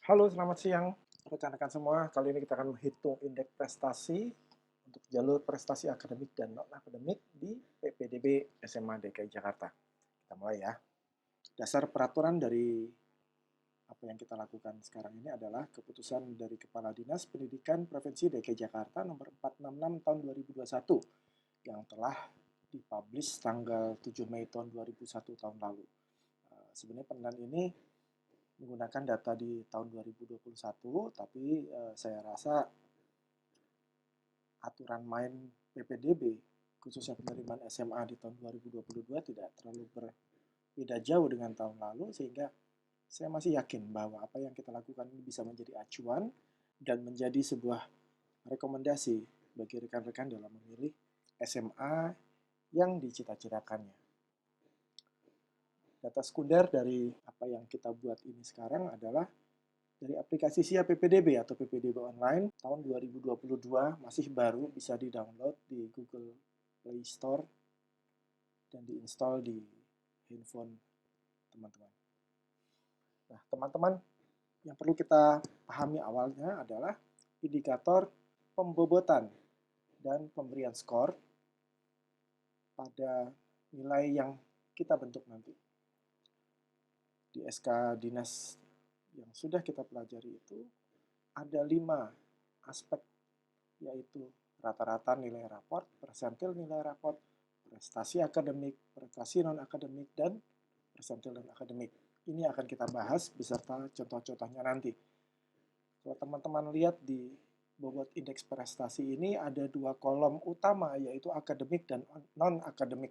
Halo, selamat siang rekan-rekan semua. Kali ini kita akan menghitung indeks prestasi untuk jalur prestasi akademik dan non-akademik di PPDB SMA DKI Jakarta. Kita mulai ya. Dasar peraturan dari apa yang kita lakukan sekarang ini adalah keputusan dari Kepala Dinas Pendidikan Provinsi DKI Jakarta nomor 466 tahun 2021 yang telah dipublish tanggal 7 Mei tahun 2001 tahun lalu. Sebenarnya penilaian ini menggunakan data di tahun 2021, tapi saya rasa aturan main PPDB, khususnya penerimaan SMA di tahun 2022 tidak terlalu berbeda jauh dengan tahun lalu, sehingga saya masih yakin bahwa apa yang kita lakukan ini bisa menjadi acuan dan menjadi sebuah rekomendasi bagi rekan-rekan dalam memilih SMA yang dicita-citakannya. Data sekunder dari apa yang kita buat ini sekarang adalah dari aplikasi SIA PPDB atau PPDB Online tahun 2022, masih baru, bisa di-download di Google Play Store dan diinstal di handphone teman-teman. Nah, teman-teman, yang perlu kita pahami awalnya adalah indikator pembobotan dan pemberian skor pada nilai yang kita bentuk nanti. Di SK Dinas yang sudah kita pelajari itu ada 5 aspek, yaitu rata-rata nilai raport, persentil nilai raport, prestasi akademik, prestasi non-akademik, dan persentil non-akademik. Ini akan kita bahas beserta contoh-contohnya nanti. Kalau teman-teman lihat di bobot indeks prestasi ini ada 2 kolom utama, yaitu akademik dan non-akademik.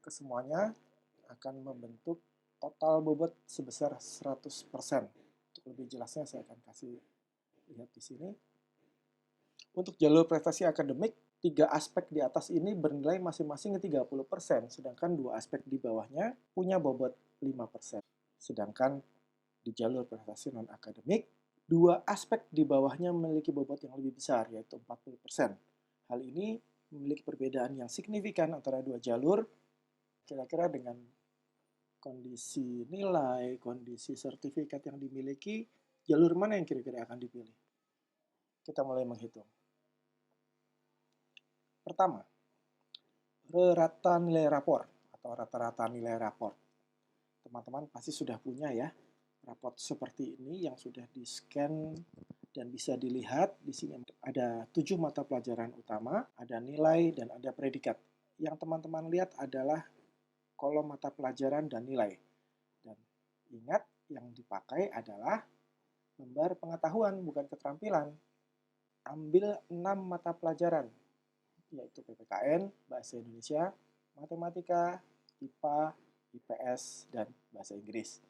Kesemuanya akan membentuk total bobot sebesar 100%. Untuk lebih jelasnya saya akan kasih lihat di sini. Untuk jalur prestasi akademik, 3 aspek di atas ini bernilai masing-masing 30%, sedangkan 2 aspek di bawahnya punya bobot 5%. Sedangkan di jalur prestasi non-akademik, 2 aspek di bawahnya memiliki bobot yang lebih besar, yaitu 40%. Hal ini memiliki perbedaan yang signifikan antara 2 jalur, kira-kira dengan kondisi nilai, kondisi sertifikat yang dimiliki, jalur mana yang kira-kira akan dipilih? Kita mulai menghitung. Pertama, rata nilai rapor atau rata-rata nilai rapor. Teman-teman pasti sudah punya ya raport seperti ini yang sudah di-scan dan bisa dilihat. Di sini ada 7 mata pelajaran utama, ada nilai dan ada predikat. Yang teman-teman lihat adalah kolom mata pelajaran dan nilai. Dan ingat, yang dipakai adalah lembar pengetahuan, bukan keterampilan. Ambil 6 mata pelajaran, yaitu PPKN, Bahasa Indonesia, Matematika, IPA, IPS, dan Bahasa Inggris.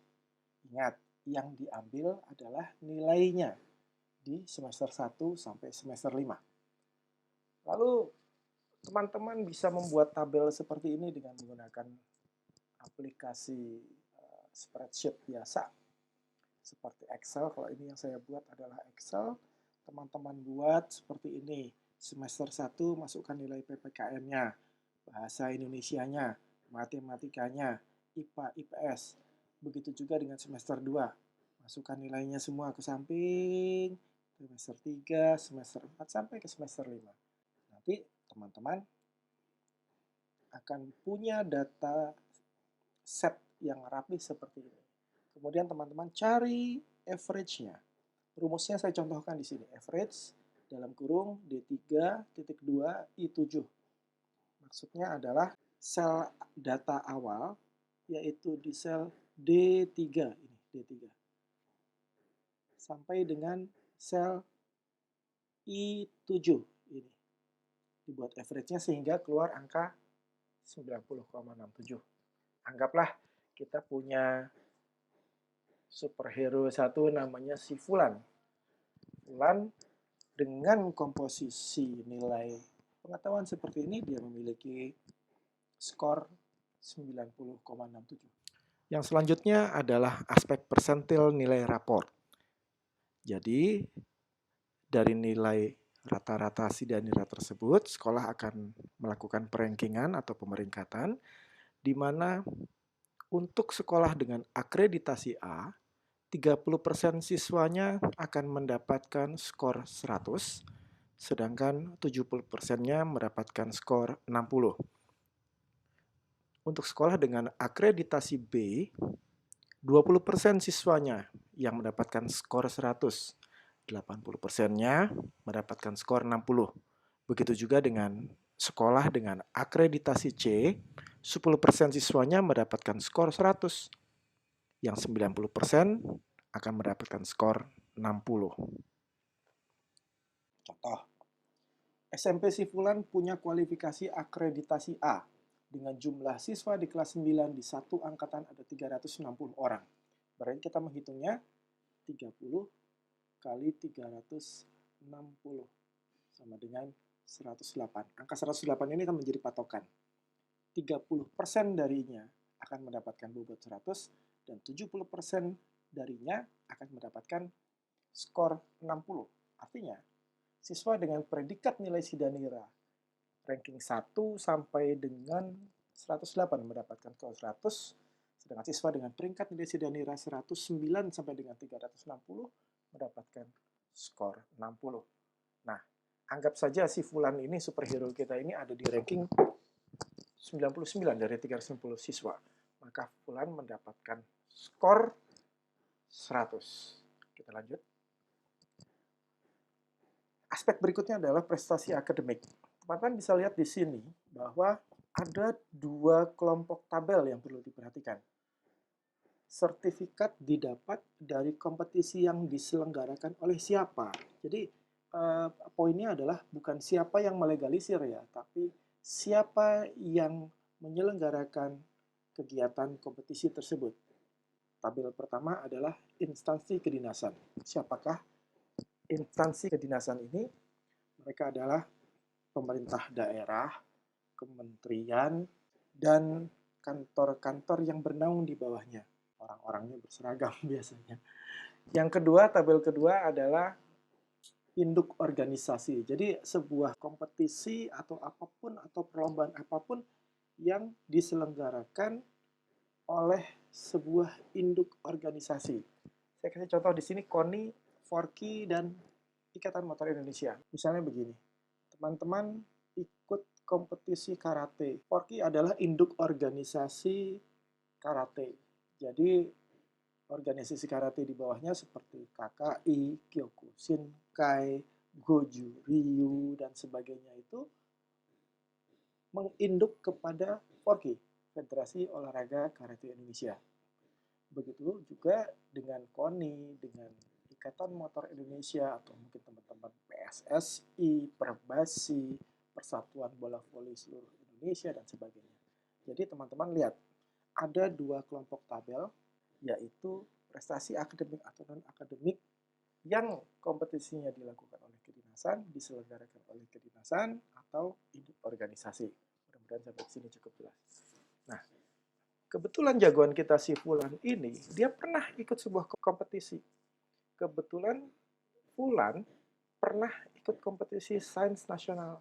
Ingat, yang diambil adalah nilainya di semester 1 sampai semester 5. Lalu, teman-teman bisa membuat tabel seperti ini dengan menggunakan aplikasi spreadsheet biasa seperti Excel. Kalau ini yang saya buat adalah Excel, teman-teman buat seperti ini. Semester 1 masukkan nilai PPKN-nya, bahasa Indonesianya, matematikanya, IPA, IPS. Begitu juga dengan semester 2. Masukkan nilainya semua ke samping, semester 3, semester 4, sampai ke semester 5. Nanti teman-teman akan punya data set yang rapi seperti ini. Kemudian teman-teman cari average-nya. Rumusnya saya contohkan di sini. Average dalam kurung D3.2 I7. Maksudnya adalah sel data awal, yaitu di sel D3 ini, D3. Sampai dengan sel I7 ini. Dibuat average-nya sehingga keluar angka 90,67. Anggaplah kita punya superhero satu namanya si Fulan. Fulan dengan komposisi nilai pengetahuan seperti ini, dia memiliki skor 90,67. Yang selanjutnya adalah aspek persentil nilai raport. Jadi, dari nilai rata-rata sidang nilai tersebut, sekolah akan melakukan perankingan atau pemeringkatan, di mana untuk sekolah dengan akreditasi A, 30% siswanya akan mendapatkan skor 100, sedangkan 70%-nya mendapatkan skor 60. Untuk sekolah dengan akreditasi B, 20% siswanya yang mendapatkan skor 100, 80%-nya mendapatkan skor 60. Begitu juga dengan sekolah dengan akreditasi C, 10% siswanya mendapatkan skor 100, yang 90% akan mendapatkan skor 60. Contoh, SMP Sifulan punya kualifikasi akreditasi A dengan jumlah siswa di kelas 9 di satu angkatan ada 360 orang. Berarti kita menghitungnya 30 kali 360 sama dengan 108. Angka 108 ini akan menjadi patokan. 30% darinya akan mendapatkan bobot 100 dan 70% darinya akan mendapatkan skor 60. Artinya, siswa dengan predikat nilai Sidanira ranking 1 sampai dengan 108 mendapatkan skor 100, sedangkan siswa dengan peringkat nilai Sidanira 109 sampai dengan 360 mendapatkan skor 60. Nah, anggap saja si Fulan ini, superhero kita ini ada di ranking 99 dari 360 siswa. Maka Fulan mendapatkan skor 100. Kita lanjut. Aspek berikutnya adalah prestasi akademik. Teman-teman bisa lihat di sini bahwa ada dua kelompok tabel yang perlu diperhatikan. Sertifikat didapat dari kompetisi yang diselenggarakan oleh siapa. Jadi poinnya adalah bukan siapa yang melegalisir ya, tapi siapa yang menyelenggarakan kegiatan kompetisi tersebut. Tabel pertama adalah instansi kedinasan. Siapakah instansi kedinasan ini? Mereka adalah pemerintah daerah, kementerian, dan kantor-kantor yang bernaung di bawahnya. Orang-orangnya berseragam biasanya. Yang kedua, tabel kedua adalah induk organisasi. Jadi sebuah kompetisi atau apapun atau perlombaan apapun yang diselenggarakan oleh sebuah induk organisasi. Saya kasih contoh di sini KONI, Forky, dan Ikatan Motor Indonesia. Misalnya begini, teman-teman ikut kompetisi karate. Forky adalah induk organisasi karate. Jadi organisasi karate di bawahnya seperti KKI, Kyokushinkai, Goju, Ryu, dan sebagainya itu menginduk kepada Forky, Federasi Olahraga Karate Indonesia. Begitu juga dengan KONI, dengan Ikatan Motor Indonesia, atau mungkin teman-teman PSSI, Perbasi, Persatuan Bola Voli Seluruh Indonesia, dan sebagainya. Jadi teman-teman lihat, ada dua kelompok tabel, yaitu prestasi akademik atau non-akademik yang kompetisinya dilakukan oleh kedinasan, diselenggarakan oleh kedinasan, atau induk organisasi. Mudah-mudahan sampai sini cukup jelas. Nah, kebetulan jagoan kita si Fulan ini, dia pernah ikut sebuah kompetisi. Kebetulan Fulan pernah ikut kompetisi sains nasional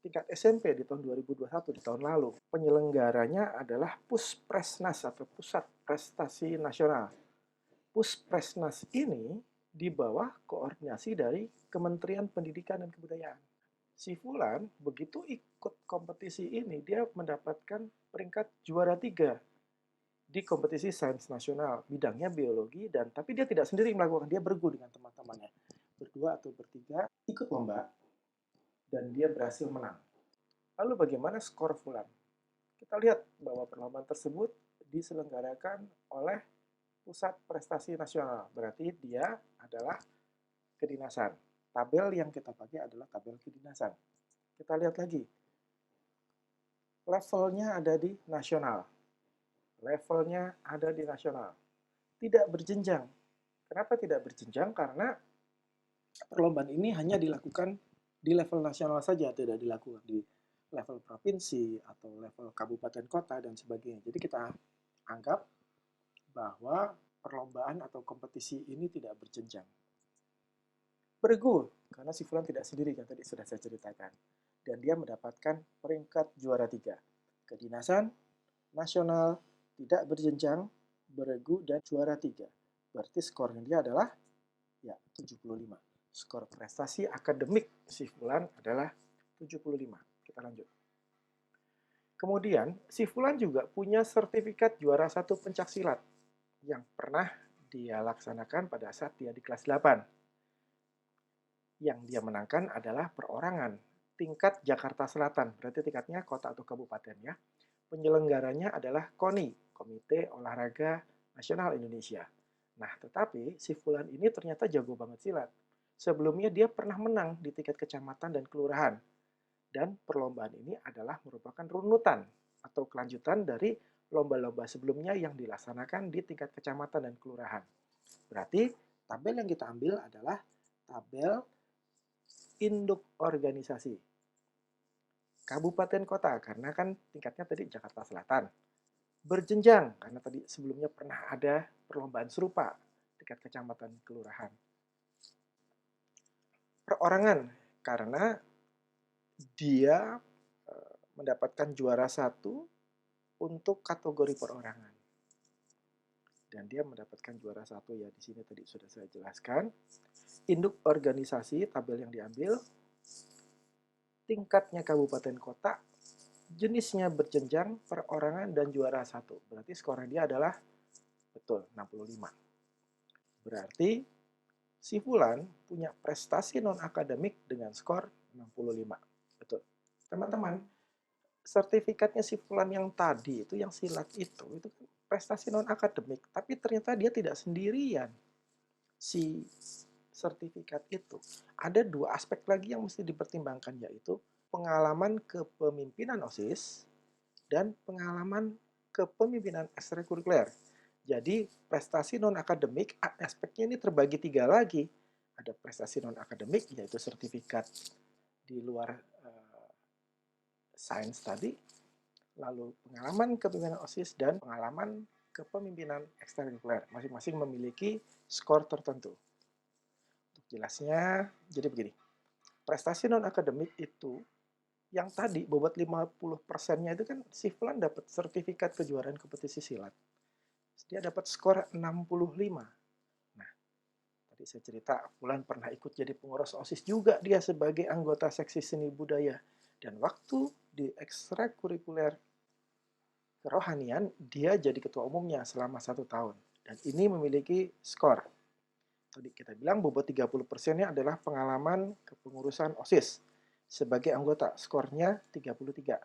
tingkat SMP di tahun 2021, di tahun lalu. Penyelenggaranya adalah Puspresnas atau Pusat Prestasi Nasional. Puspresnas ini di bawah koordinasi dari Kementerian Pendidikan dan Kebudayaan. Si Fulan begitu ikut kompetisi ini, dia mendapatkan peringkat juara 3 di kompetisi sains nasional, bidangnya biologi, dan tapi dia tidak sendiri melakukan, dia bergu dengan teman-temannya, berdua atau bertiga, ikut lomba, dan dia berhasil menang. Lalu bagaimana skor Fulan? Kita lihat bahwa perlombaan tersebut diselenggarakan oleh Pusat Prestasi Nasional, berarti dia adalah kedinasan. Tabel yang kita pakai adalah tabel kedinasan. Kita lihat lagi. Levelnya ada di nasional. Levelnya ada di nasional. Tidak berjenjang. Kenapa tidak berjenjang? Karena perlombaan ini hanya dilakukan di level nasional saja, tidak dilakukan di level provinsi atau level kabupaten kota dan sebagainya. Jadi kita anggap bahwa perlombaan atau kompetisi ini tidak berjenjang. Bergu, karena si Fulan tidak sendiri, kan tadi sudah saya ceritakan. Dan dia mendapatkan peringkat juara 3. Kedinasan, nasional, tidak berjenjang, bergu, dan juara 3. Berarti skornya dia adalah ya 75. Skor prestasi akademik si Fulan adalah 75. Kita lanjut. Kemudian, si Fulan juga punya sertifikat juara 1 pencaksilat yang pernah dia laksanakan pada saat dia di kelas 8. Yang dia menangkan adalah perorangan tingkat Jakarta Selatan, berarti tingkatnya kota atau kabupaten ya. Penyelenggaranya adalah KONI, Komite Olahraga Nasional Indonesia. Nah, tetapi si Fulan ini ternyata jago banget silat. Sebelumnya dia pernah menang di tingkat kecamatan dan kelurahan. Dan perlombaan ini adalah merupakan runutan atau kelanjutan dari lomba-lomba sebelumnya yang dilaksanakan di tingkat kecamatan dan kelurahan. Berarti tabel yang kita ambil adalah tabel induk organisasi kabupaten kota, karena kan tingkatnya tadi Jakarta Selatan. Berjenjang, karena tadi sebelumnya pernah ada perlombaan serupa tingkat kecamatan kelurahan. Perorangan, karena dia mendapatkan juara 1 untuk kategori perorangan. Dan dia mendapatkan juara 1 ya, di sini tadi sudah saya jelaskan. Induk organisasi, tabel yang diambil, tingkatnya kabupaten kota, jenisnya berjenjang, perorangan, dan juara 1. Berarti skornya dia adalah, betul, 65. Berarti si Fulan punya prestasi non-akademik dengan skor 65. Betul. Teman-teman, sertifikatnya si Fulan yang tadi, itu yang silat itu kan prestasi non-akademik. Tapi ternyata dia tidak sendirian. Si sertifikat itu ada 2 aspek lagi yang mesti dipertimbangkan, yaitu pengalaman kepemimpinan OSIS dan pengalaman kepemimpinan ekstrakurikuler. Jadi prestasi non-akademik aspeknya ini terbagi 3 lagi. Ada prestasi non-akademik, yaitu sertifikat di luar sains tadi, lalu pengalaman kepemimpinan OSIS dan pengalaman kepemimpinan ekstrakurikuler. Masing-masing memiliki skor tertentu. Untuk jelasnya, jadi begini. Prestasi non-akademik itu, yang tadi bobot 50%-nya itu kan si Fulan dapat sertifikat kejuaraan kompetisi silat. Dia dapat skor 65. Nah, tadi saya cerita, Fulan pernah ikut jadi pengurus OSIS juga dia sebagai anggota seksi seni budaya. Dan waktu di ekstrakurikuler kerohanian, dia jadi ketua umumnya selama 1 tahun. Dan ini memiliki skor. Tadi kita bilang bobot 30%-nya adalah pengalaman kepengurusan OSIS. Sebagai anggota, skornya 33.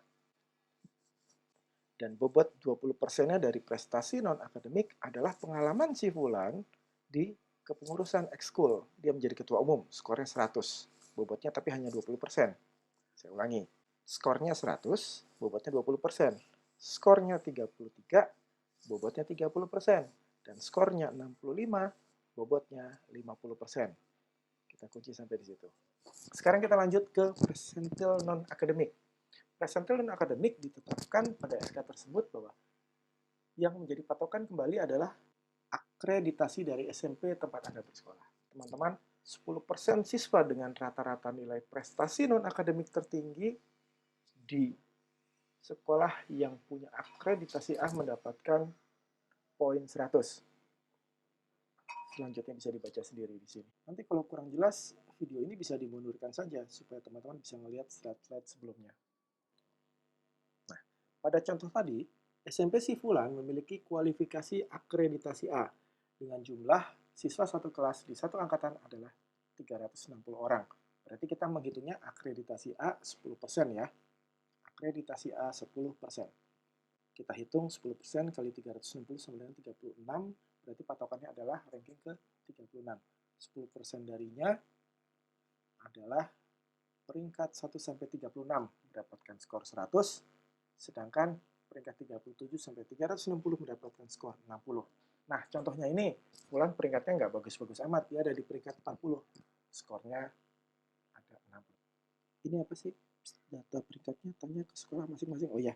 Dan bobot 20%-nya dari prestasi non-akademik adalah pengalaman si Fulan di kepengurusan ekskul. Dia menjadi ketua umum, skornya 100. Bobotnya tapi hanya 20%. Saya ulangi, skornya 100, bobotnya 20%. Skornya 33, bobotnya 30%. Dan skornya 65, bobotnya 50%. Kita kunci sampai di situ. Sekarang kita lanjut ke persentil non-akademik. Persentil non-akademik ditetapkan pada SK tersebut bahwa yang menjadi patokan kembali adalah akreditasi dari SMP tempat Anda bersekolah. Teman-teman, 10% siswa dengan rata-rata nilai prestasi non-akademik tertinggi di sekolah yang punya akreditasi A mendapatkan poin 100. Selanjutnya bisa dibaca sendiri di sini. Nanti kalau kurang jelas, video ini bisa dimundurkan saja supaya teman-teman bisa melihat slide-slide sebelumnya. Nah, pada contoh tadi, SMP Si Fulan memiliki kualifikasi akreditasi A dengan jumlah siswa satu kelas di satu angkatan adalah 360 orang. Berarti kita menghitungnya akreditasi A 10% ya. Akreditasi A 10%. Kita hitung 10% kali 360 sama dengan 36, berarti patokannya adalah ranking ke 36. 10% darinya adalah peringkat 1 sampai 36 mendapatkan skor 100, sedangkan peringkat 37 sampai 360 mendapatkan skor 60. Nah, contohnya ini, Fulan peringkatnya nggak bagus-bagus amat, dia ada di peringkat 40, skornya ada 60. Ini apa sih? Data peringkatnya, tanya ke sekolah masing-masing. Oh ya,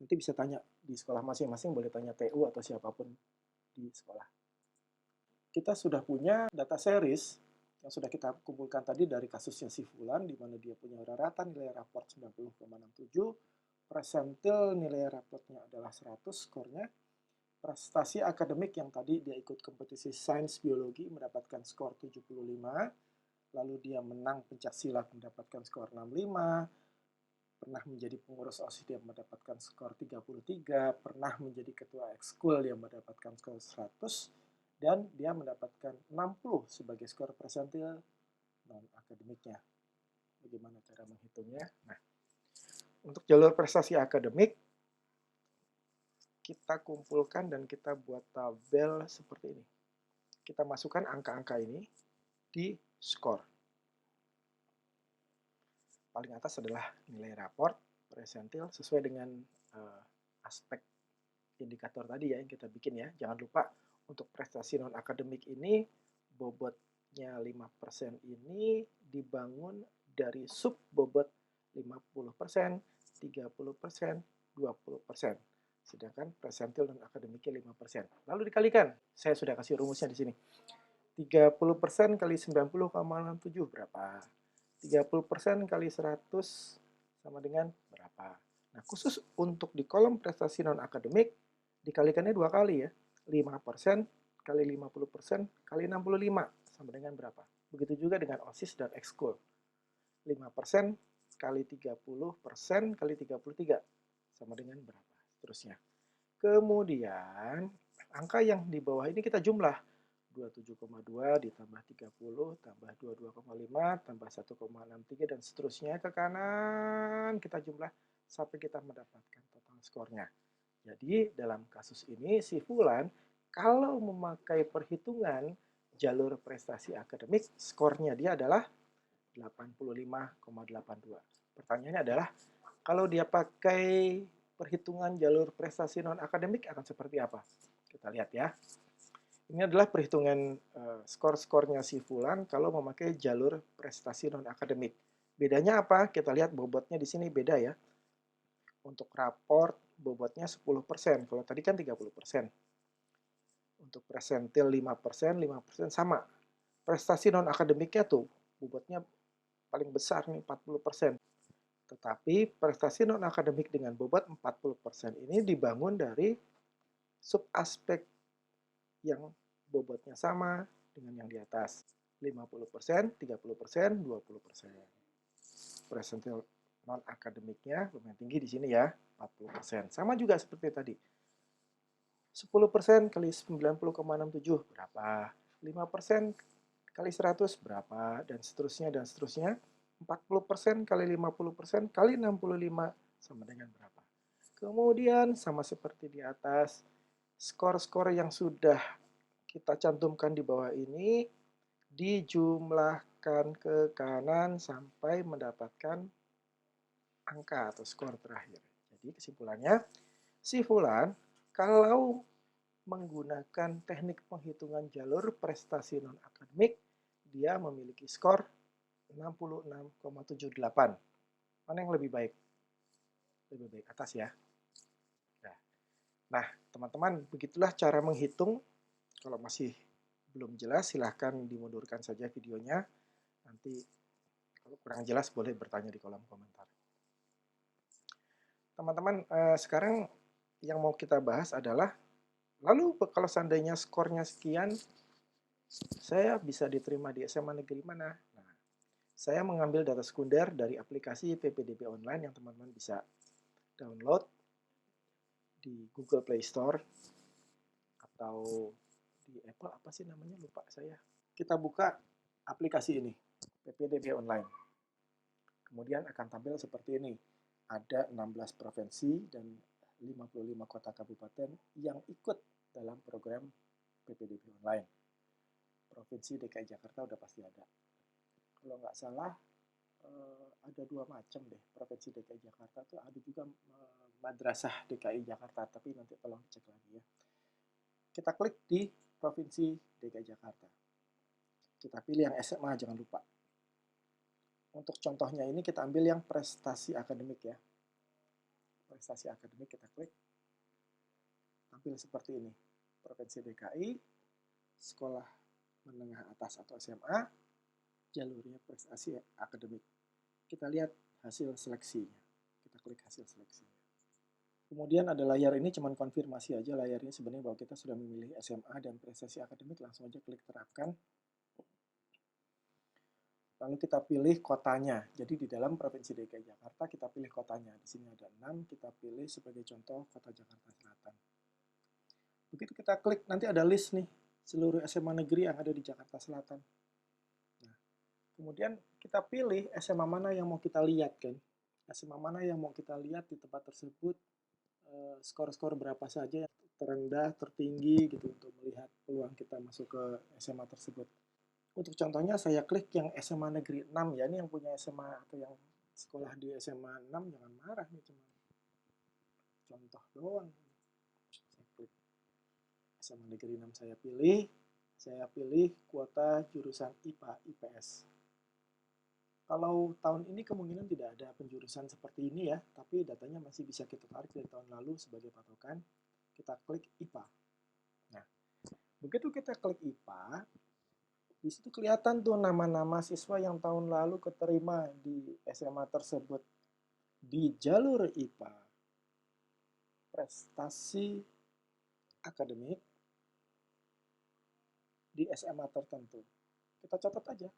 nanti bisa tanya di sekolah masing-masing, boleh tanya TU atau siapapun di sekolah. Kita sudah punya data series yang sudah kita kumpulkan tadi dari kasusnya si Fulan, di mana dia punya rata nilai raport 90,67, persentil nilai raportnya adalah 100 skornya, prestasi akademik yang tadi dia ikut kompetisi sains biologi mendapatkan skor 75, lalu dia menang pencaksilat mendapatkan skor 65, pernah menjadi pengurus OSIS dia mendapatkan skor 33, pernah menjadi ketua ekskul dia mendapatkan skor 100, dan dia mendapatkan 60 sebagai skor persentil non-akademiknya. Bagaimana cara menghitungnya? Nah, untuk jalur prestasi akademik, kita kumpulkan dan kita buat tabel seperti ini. Kita masukkan angka-angka ini di skor. Paling atas adalah nilai raport, persentil, sesuai dengan aspek indikator tadi ya yang kita bikin ya. Jangan lupa untuk prestasi non-akademik ini, bobotnya 5% ini dibangun dari sub bobot 50%, 30%, 20%. Sedangkan persentil non-akademiknya 5%. Lalu dikalikan. Saya sudah kasih rumusnya di sini. 30% kali 90,67 berapa? 30% kali 100 sama dengan berapa? Nah, khusus untuk di kolom prestasi non-akademik, dikalikannya 2 kali ya. 5% kali 50% kali 65 sama dengan berapa? Begitu juga dengan OSIS dan ekskul. 5% kali 30% kali 33 sama dengan berapa? Seterusnya. Kemudian, angka yang di bawah ini kita jumlah. 27,2 ditambah 30 tambah 22,5 tambah 1,63 dan seterusnya ke kanan kita jumlah sampai kita mendapatkan total skornya. Jadi dalam kasus ini si Fulan kalau memakai perhitungan jalur prestasi akademik skornya dia adalah 85,82. Pertanyaannya adalah kalau dia pakai perhitungan jalur prestasi non-akademik akan seperti apa? Kita lihat ya. Ini adalah perhitungan skor-skornya si Fulan kalau memakai jalur prestasi non-akademik. Bedanya apa? Kita lihat bobotnya di sini beda ya. Untuk raport bobotnya 10%, kalau tadi kan 30%. Untuk presentil 5%, 5% sama. Prestasi non-akademiknya tuh bobotnya paling besar nih 40%. Tetapi prestasi non-akademik dengan bobot 40% ini dibangun dari subaspek yang bobotnya sama dengan yang di atas. 50%, 30%, 20%. Presentil non-akademiknya lumayan tinggi di sini ya, 40%. Sama juga seperti tadi. 10% kali 90,67 berapa? 5% kali 100 berapa? Dan seterusnya dan seterusnya. 40% kali 50% kali 65 sama dengan berapa? Kemudian sama seperti di atas, skor-skor yang sudah kita cantumkan di bawah ini dijumlahkan ke kanan sampai mendapatkan angka atau skor terakhir. Jadi kesimpulannya, si Fulan kalau menggunakan teknik penghitungan jalur prestasi non-akademik, dia memiliki skor 66,78. Mana yang lebih baik? Lebih baik atas ya. Nah, teman-teman, begitulah cara menghitung. Kalau masih belum jelas, silahkan dimundurkan saja videonya. Nanti kalau kurang jelas boleh bertanya di kolom komentar. Teman-teman, sekarang yang mau kita bahas adalah, lalu kalau seandainya skornya sekian, saya bisa diterima di SMA negeri mana? Nah, saya mengambil data sekunder dari aplikasi PPDB Online yang teman-teman bisa download di Google Play Store atau di Apple, apa sih namanya, lupa saya. Kita buka aplikasi ini, PPDB Online. Kemudian akan tampil seperti ini. Ada 16 provinsi dan 55 kota kabupaten yang ikut dalam program PPDB Online. Provinsi DKI Jakarta udah pasti ada. Kalau nggak salah, ada 2 macam deh. Provinsi DKI Jakarta tuh ada juga Madrasah DKI Jakarta, tapi nanti tolong cek lagi ya. Kita klik di Provinsi DKI Jakarta. Kita pilih yang SMA, jangan lupa. Untuk contohnya ini kita ambil yang prestasi akademik ya. Prestasi akademik kita klik. Tampil seperti ini. Provinsi DKI, sekolah menengah atas atau SMA, jalurnya prestasi akademik. Kita lihat hasil seleksinya. Kita klik hasil seleksinya. Kemudian ada layar ini cuman konfirmasi aja layarnya sebenarnya bahwa kita sudah memilih SMA dan prestasi akademik, langsung aja klik terapkan. Lalu kita pilih kotanya. Jadi di dalam Provinsi DKI Jakarta kita pilih kotanya. Di sini ada 6, kita pilih sebagai contoh Kota Jakarta Selatan. Begitu kita klik, nanti ada list nih seluruh SMA negeri yang ada di Jakarta Selatan. Nah, kemudian kita pilih SMA mana yang mau kita lihat kan. SMA mana yang mau kita lihat di tempat tersebut, skor-skor berapa saja yang terendah, tertinggi gitu untuk melihat peluang kita masuk ke SMA tersebut. Untuk contohnya saya klik yang SMA Negeri 6 ya, ini yang punya SMA atau yang sekolah di SMA 6 jangan marah nih, cuma contoh doang. Saya klik SMA Negeri 6 saya pilih kuota jurusan IPA IPS. Kalau tahun ini kemungkinan tidak ada penjurusan seperti ini ya, tapi datanya masih bisa kita tarik dari tahun lalu sebagai patokan. Kita klik IPA. Nah, begitu kita klik IPA, di situ kelihatan tuh nama-nama siswa yang tahun lalu keterima di SMA tersebut. Di jalur IPA, prestasi akademik di SMA tertentu. Kita catat aja.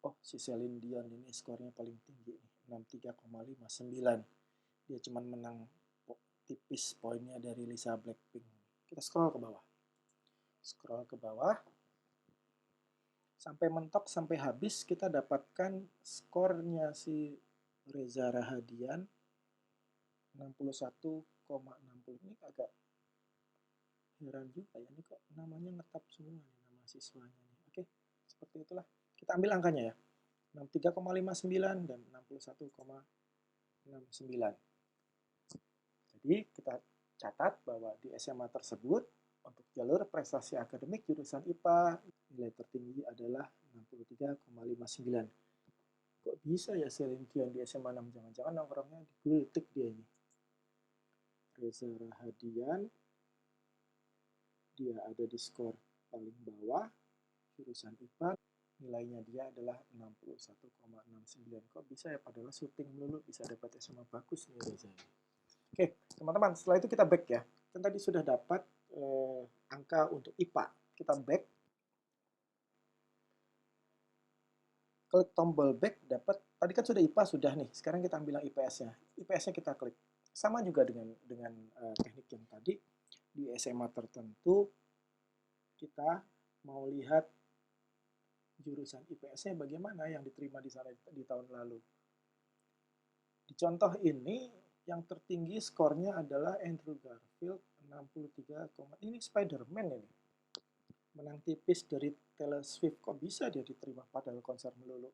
Oh, si Celine Dion ini skornya paling tinggi, 63,59. Dia cuma menang tipis poinnya dari Lisa Blackpink. Kita scroll ke bawah. Scroll ke bawah. Sampai mentok, sampai habis, kita dapatkan skornya si Reza Rahadian 61,60. Ini agak heran juga ya, ini kok namanya ngetap semua nih, nama siswanya nih. Oke, seperti itulah. Kita ambil angkanya ya, 63,59 dan 61,69. Jadi kita catat bahwa di SMA tersebut untuk jalur prestasi akademik jurusan IPA nilai tertinggi adalah 63,59. Kok bisa ya Celine Dion di SMA 6? Jangan-jangan nongkrongnya di Gultik dia ini. Reza Rahadian, dia ada di skor paling bawah, jurusan IPA, nilainya dia adalah 61,69. Kok bisa ya, padahal syuting dulu bisa dapat SMA bagus nih Reza. Oke, teman-teman, setelah itu kita back ya. Kan tadi sudah dapat angka untuk IPA. Kita back. Klik tombol back, dapat. Tadi kan sudah IPA sudah nih. Sekarang kita ambil yang IPS-nya. IPS-nya kita klik. Sama juga dengan teknik yang tadi. Di SMA tertentu, kita mau lihat jurusan IPS-nya bagaimana yang diterima di sana di tahun lalu. Di contoh ini, yang tertinggi skornya adalah Andrew Garfield 63, ini Spider-Man ini. Menang tipis dari Taylor Swift. Kok bisa dia diterima padahal konser melulu.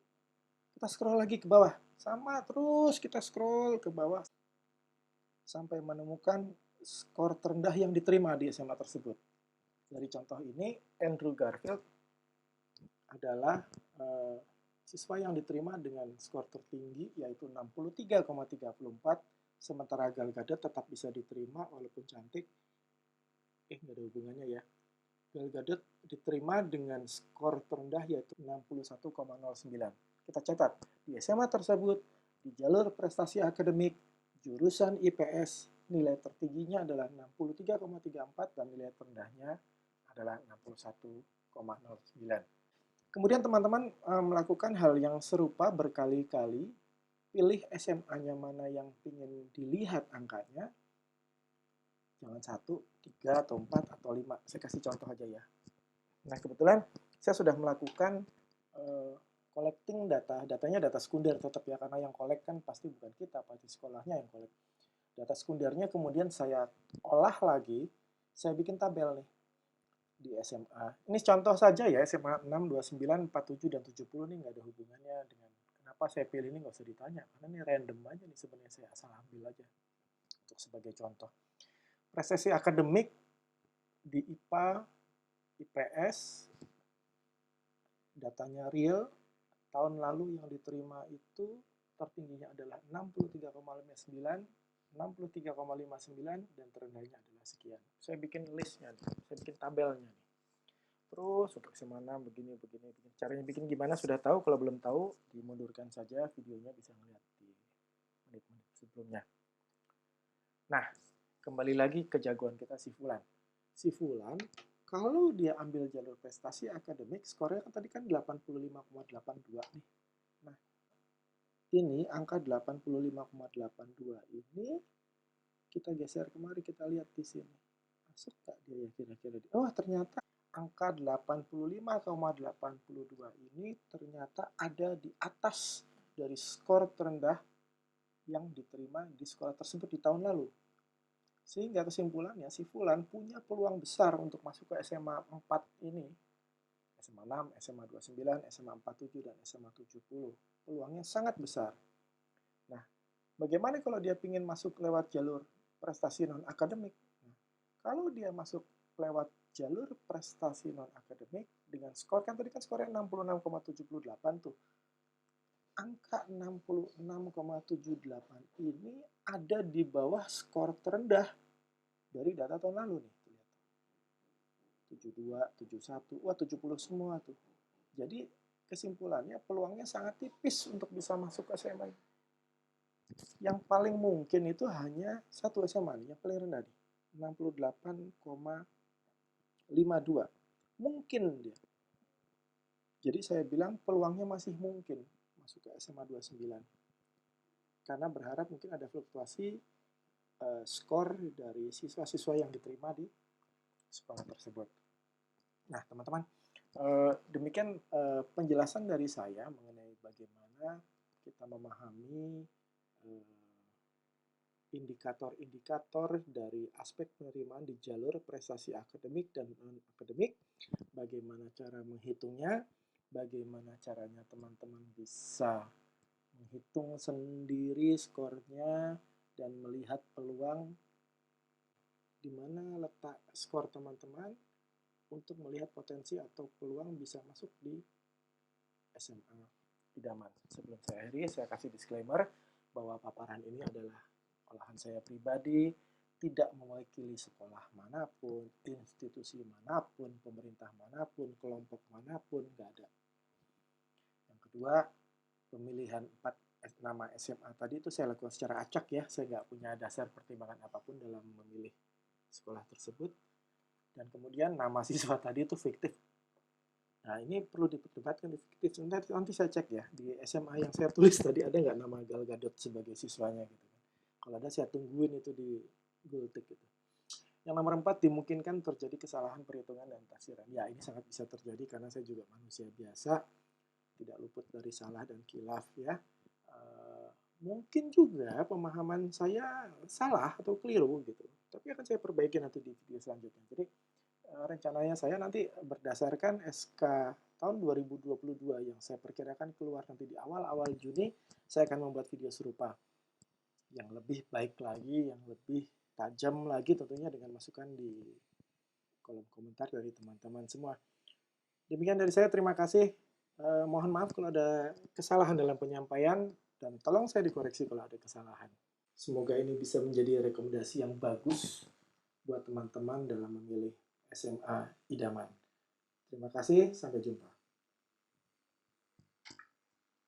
Kita scroll lagi ke bawah. Sama terus kita scroll ke bawah sampai menemukan skor terendah yang diterima di SMA tersebut. Dari contoh ini, Andrew Garfield adalah siswa yang diterima dengan skor tertinggi yaitu 63,34, sementara Gal Gadot tetap bisa diterima walaupun cantik. Nggak ada hubungannya ya. Gal Gadot diterima dengan skor terendah yaitu 61,09. Kita catat, di SMA tersebut, di jalur prestasi akademik, jurusan IPS, nilai tertingginya adalah 63,34 dan nilai terendahnya adalah 61,09. Kemudian teman-teman melakukan hal yang serupa berkali-kali, pilih SMA-nya mana yang ingin dilihat angkanya, jangan 1, 3, atau 4, atau 5. Saya kasih contoh aja ya. Nah, kebetulan saya sudah melakukan collecting datanya data sekunder tetap ya, karena yang collect kan pasti bukan kita, pasti sekolahnya yang collect. Data sekundernya kemudian saya olah lagi, saya bikin tabel nih di SMA. Ini contoh saja ya, SMA 6, 29, 47, dan 70 nih nggak ada hubungannya dengan kenapa saya pilih ini, nggak usah ditanya, karena ini random aja nih sebenarnya, saya asal ambil aja untuk sebagai contoh. Prestasi akademik di IPA, IPS, datanya real, tahun lalu yang diterima itu tertingginya adalah 63,59, 63,59, dan terendahnya adalah sekian. Saya bikin listnya, saya bikin tabelnya nih. Terus untuk SMA 6 begini. Caranya bikin gimana sudah tahu, kalau belum tahu dimundurkan saja videonya, bisa melihat di menit-menit sebelumnya. Nah, kembali lagi ke jagoan kita si Fulan. Si Fulan, kalau dia ambil jalur prestasi akademik, skornya kan tadi kan 85,82 nih. Nah, ini angka 85,82 ini kita geser kemari, kita lihat di sini. Masuk nggak dia ya kira-kira? Oh, ternyata angka 85,82 ini ternyata ada di atas dari skor terendah yang diterima di sekolah tersebut di tahun lalu. Sehingga kesimpulannya si Fulan punya peluang besar untuk masuk ke SMA 4 ini. SMA 6, SMA 29, SMA 47, dan SMA 70. Peluangnya sangat besar. Nah, bagaimana kalau dia ingin masuk lewat jalur prestasi non-akademik? Nah, kalau dia masuk lewat jalur prestasi non-akademik dengan skor, kan tadi kan skornya 66,78 tuh. Angka 66,78 ini ada di bawah skor terendah dari data tahun lalu nih. 72, 71, wah 70 semua tuh. Jadi kesimpulannya peluangnya sangat tipis untuk bisa masuk ke SMA. Yang paling mungkin itu hanya satu SMA nih, yang paling rendah nih, 68,52. Mungkin dia. Jadi saya bilang peluangnya masih mungkin masuk ke SMA 29. Karena berharap mungkin ada fluktuasi skor dari siswa-siswa yang diterima di sekolah tersebut. Nah, teman-teman, demikian penjelasan dari saya mengenai bagaimana kita memahami indikator-indikator dari aspek penerimaan di jalur prestasi akademik dan non-akademik, bagaimana cara menghitungnya, bagaimana caranya teman-teman bisa menghitung sendiri skornya dan melihat peluang di mana letak skor teman-teman untuk melihat potensi atau peluang bisa masuk di SMA idaman. Sebelum saya akhiri, saya kasih disclaimer bahwa paparan ini adalah olahan saya pribadi, tidak mewakili sekolah manapun, institusi manapun, pemerintah manapun, kelompok manapun, nggak ada. Yang kedua, pemilihan 4 nama SMA tadi itu saya lakukan secara acak ya, saya nggak punya dasar pertimbangan apapun dalam memilih sekolah tersebut. Dan kemudian nama siswa tadi itu fiktif. Nah, ini perlu diperdebatkan di fiktif. Nanti saya cek ya, di SMA yang saya tulis tadi ada nggak nama Gal Gadot sebagai siswanya gitu. Kalau ada saya tungguin itu di Gultik gitu. Yang nomor 4, dimungkinkan terjadi kesalahan perhitungan dan tafsiran. Ya, ini sangat bisa terjadi karena saya juga manusia biasa, tidak luput dari salah dan khilaf ya. Mungkin juga pemahaman saya salah atau keliru gitu. Tapi akan saya perbaiki nanti di video selanjutnya. Jadi rencananya saya nanti berdasarkan SK tahun 2022 yang saya perkirakan keluar nanti di awal-awal Juni, saya akan membuat video serupa yang lebih baik lagi, yang lebih tajam lagi tentunya dengan masukan di kolom komentar dari teman-teman semua. Demikian dari saya, terima kasih. Mohon maaf kalau ada kesalahan dalam penyampaian, dan tolong saya dikoreksi kalau ada kesalahan. Semoga ini bisa menjadi rekomendasi yang bagus buat teman-teman dalam memilih SMA idaman. Terima kasih, sampai jumpa.